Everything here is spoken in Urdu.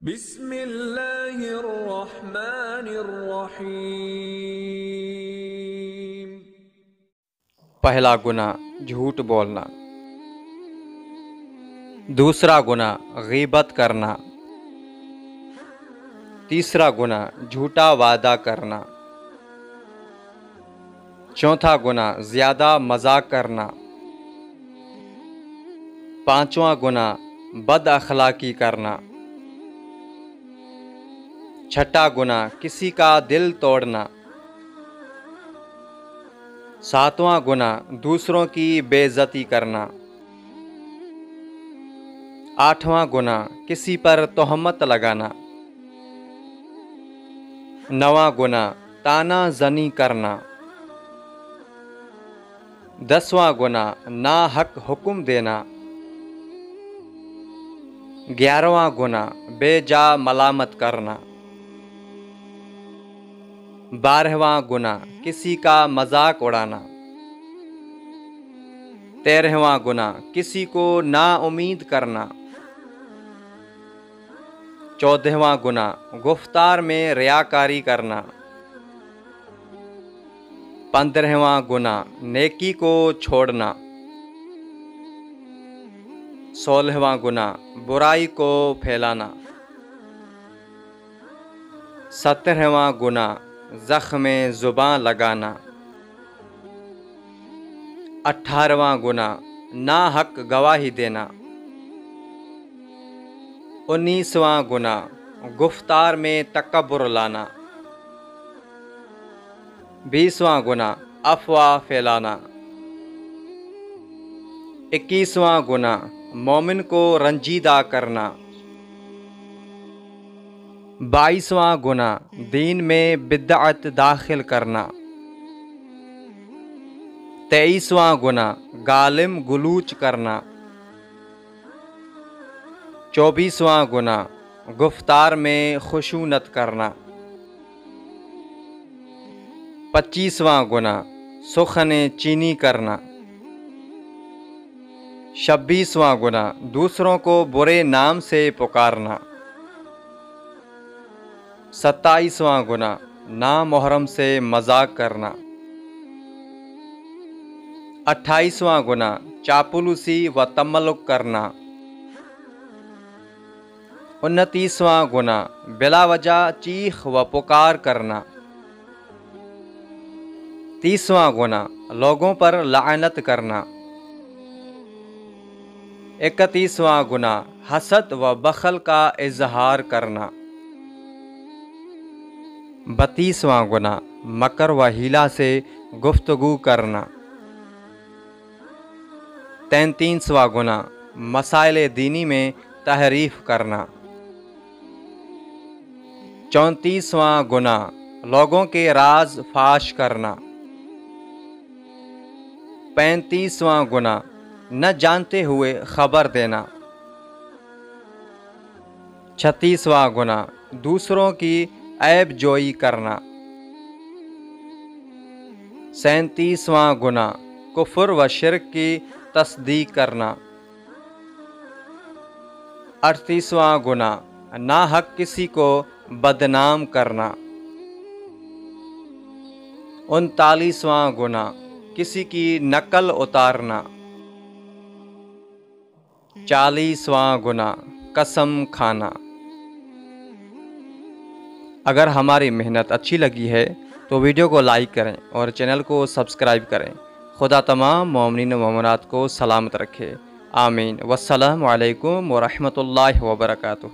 بسم اللہ الرحمن الرحیم۔ پہلا گناہ جھوٹ بولنا، دوسرا گناہ غیبت کرنا، تیسرا گناہ جھوٹا وعدہ کرنا، چوتھا گناہ زیادہ مذاق کرنا، پانچواں گناہ بد اخلاقی کرنا، چھٹا گناہ کسی کا دل توڑنا، ساتواں گناہ دوسروں کی بے عزتی کرنا، آٹھواں گناہ کسی پر تہمت لگانا، نواں گناہ طعنہ زنی کرنا، دسواں گناہ ناحق حکم دینا، گیارہواں گناہ بے جا ملامت کرنا، بارہواں گناہ کسی کا مذاق اڑانا، تیرہواں گناہ کسی کو نا امید کرنا، چودہواں گناہ گفتار میں ریاکاری کرنا، پندرہواں گناہ نیکی کو چھوڑنا، سولہواں گناہ برائی کو پھیلانا، سترہواں گناہ زخم زباں لگانا، اٹھارہواں گناہ ناحق گواہی دینا، انیسواں گناہ گفتار میں تکبر لانا، بیسواں گناہ افواہ پھیلانا، اکیسواں گناہ مومن کو رنجیدہ کرنا، بائیسواں گناہ دین میں بدعت داخل کرنا، تیئیسواں گناہ گالم گلوچ کرنا، چوبیسواں گناہ گفتار میں خشونت کرنا، پچیسواں گناہ سخن چینی کرنا، چھبیسواں گناہ دوسروں کو برے نام سے پکارنا، ستائیسواں گناہ نامحرم سے مذاق کرنا، اٹھائیسواں گناہ چاپلوسی و تملق کرنا، انتیسواں گناہ بلا وجہ چیخ و پکار کرنا، تیسواں گناہ لوگوں پر لعنت کرنا، اکتیسواں گناہ حسد و بخل کا اظہار کرنا، بتیسواں گناہ مکر و حیلہ سے گفتگو کرنا، تینتیسواں گناہ مسائل دینی میں تحریف کرنا، چونتیسواں گناہ لوگوں کے راز فاش کرنا، پینتیسواں گناہ نہ جانتے ہوئے خبر دینا، چھتیسواں گناہ دوسروں کی عیب جوئی کرنا، سینتیسواں گناہ کفر و شرک کی تصدیق کرنا، اڑتیسواں گناہ ناحق کسی کو بدنام کرنا، انتالیسواں گناہ کسی کی نقل اتارنا، چالیسواں گناہ قسم کھانا۔ اگر ہماری محنت اچھی لگی ہے تو ویڈیو کو لائک کریں اور چینل کو سبسکرائب کریں۔ خدا تمام مومنین و مومنات کو سلامت رکھے، آمین۔ والسلام علیکم ورحمۃ اللہ وبرکاتہ۔